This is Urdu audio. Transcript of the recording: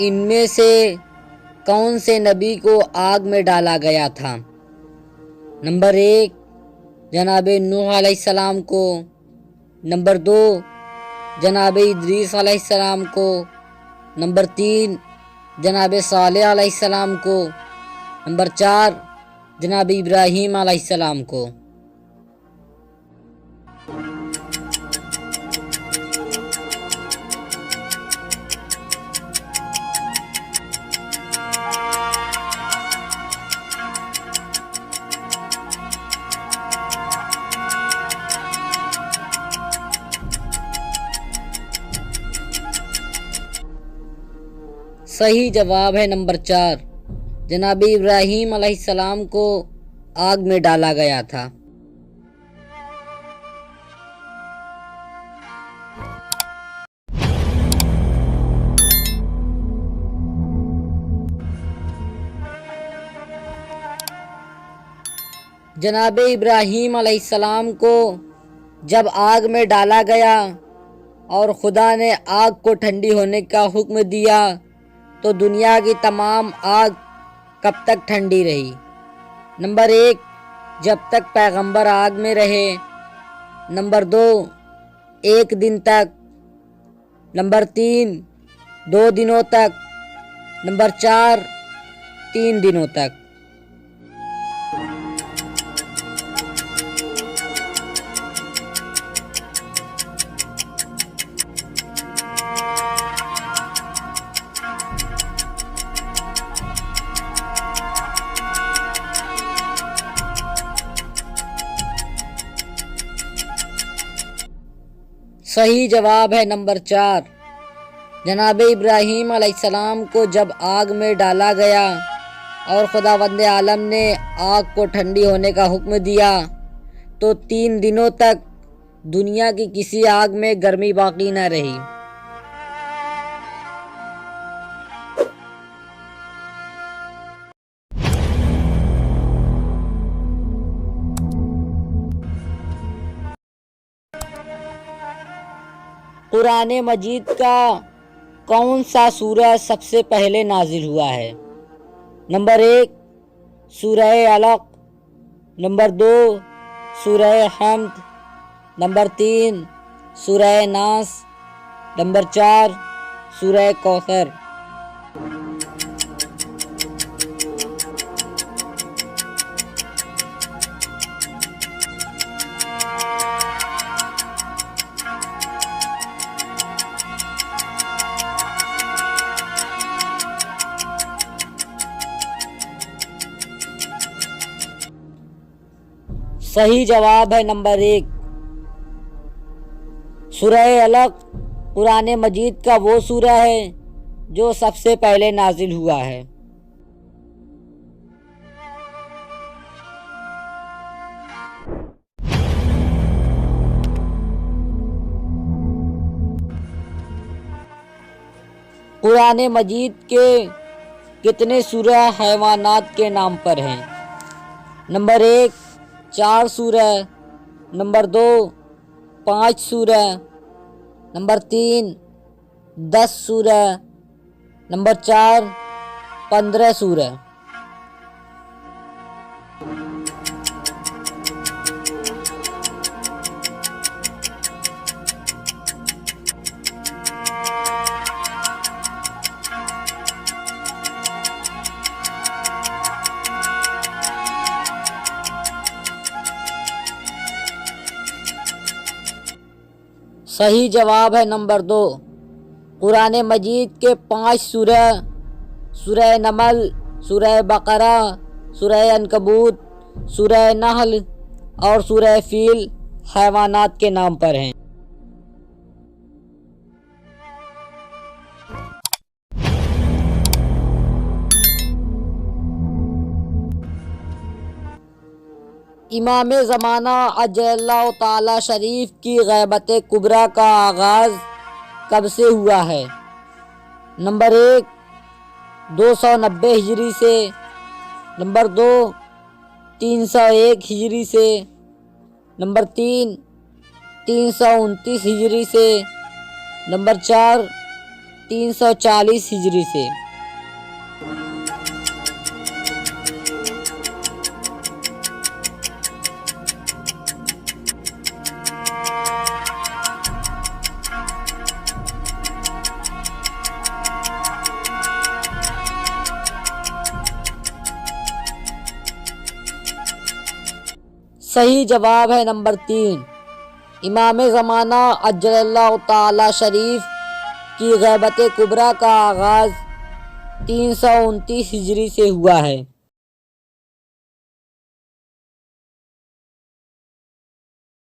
ان میں سے کون سے نبی کو آگ میں ڈالا گیا تھا؟ نمبر 1 جناب نوح علیہ السلام کو، نمبر 2 جناب ادریس علیہ السلام کو، نمبر 3 جناب صالح علیہ السلام کو، نمبر 4 جناب ابراہیم علیہ السلام کو۔ صحیح جواب ہے نمبر 4، جناب ابراہیم علیہ السلام کو آگ میں ڈالا گیا تھا۔ جناب ابراہیم علیہ السلام کو جب آگ میں ڈالا گیا اور خدا نے آگ کو ٹھنڈی ہونے کا حکم دیا تو دنیا کی تمام آگ کب تک ٹھنڈی رہی؟ نمبر 1 جب تک پیغمبر آگ میں رہے، نمبر 2 1 دن تک، نمبر 3 2 دنوں تک، نمبر 4 3 دنوں تک۔ صحیح جواب ہے نمبر 4، جناب ابراہیم علیہ السلام کو جب آگ میں ڈالا گیا اور خداوند عالم نے آگ کو ٹھنڈی ہونے کا حکم دیا تو 3 دنوں تک دنیا کی کسی آگ میں گرمی باقی نہ رہی۔ قرآن مجید کا کون سا سورہ سب سے پہلے نازل ہوا ہے؟ نمبر 1 سورہ علق، نمبر 2 سورہ حمد، نمبر 3 سورہ ناس، نمبر 4 سورہ کوثر۔ صحیح جواب ہے نمبر 1، سورہ علق قرآن مجید کا وہ سورہ ہے جو سب سے پہلے نازل ہوا ہے۔ قرآن مجید کے کتنے سورہ حیوانات کے نام پر ہیں؟ نمبر 1 4 سورہ، نمبر 2 5 سورہ، نمبر 3 10 سورہ، نمبر 4 15 سورہ۔ صحیح جواب ہے نمبر 2، قرآن مجید کے 5 سورہ، سورہ نمل، سورہ بقرہ، سورہ عنکبوت، سورہ نحل اور سورہ فیل حیوانات کے نام پر ہیں۔ امام زمانہ عجل اللہ تعالی شریف کی غیبت کبریٰ کا آغاز کب سے ہوا ہے؟ نمبر 1 290 ہجری سے، نمبر 2 301 ہجری سے، نمبر 3 329 ہجری سے، نمبر 4 340 ہجری سے۔ صحیح جواب ہے نمبر 3۔ امام زمانہ عجل اللہ تعالی شریف کی غیبت کبریٰ کا آغاز 329 ہجری سے ہوا ہے۔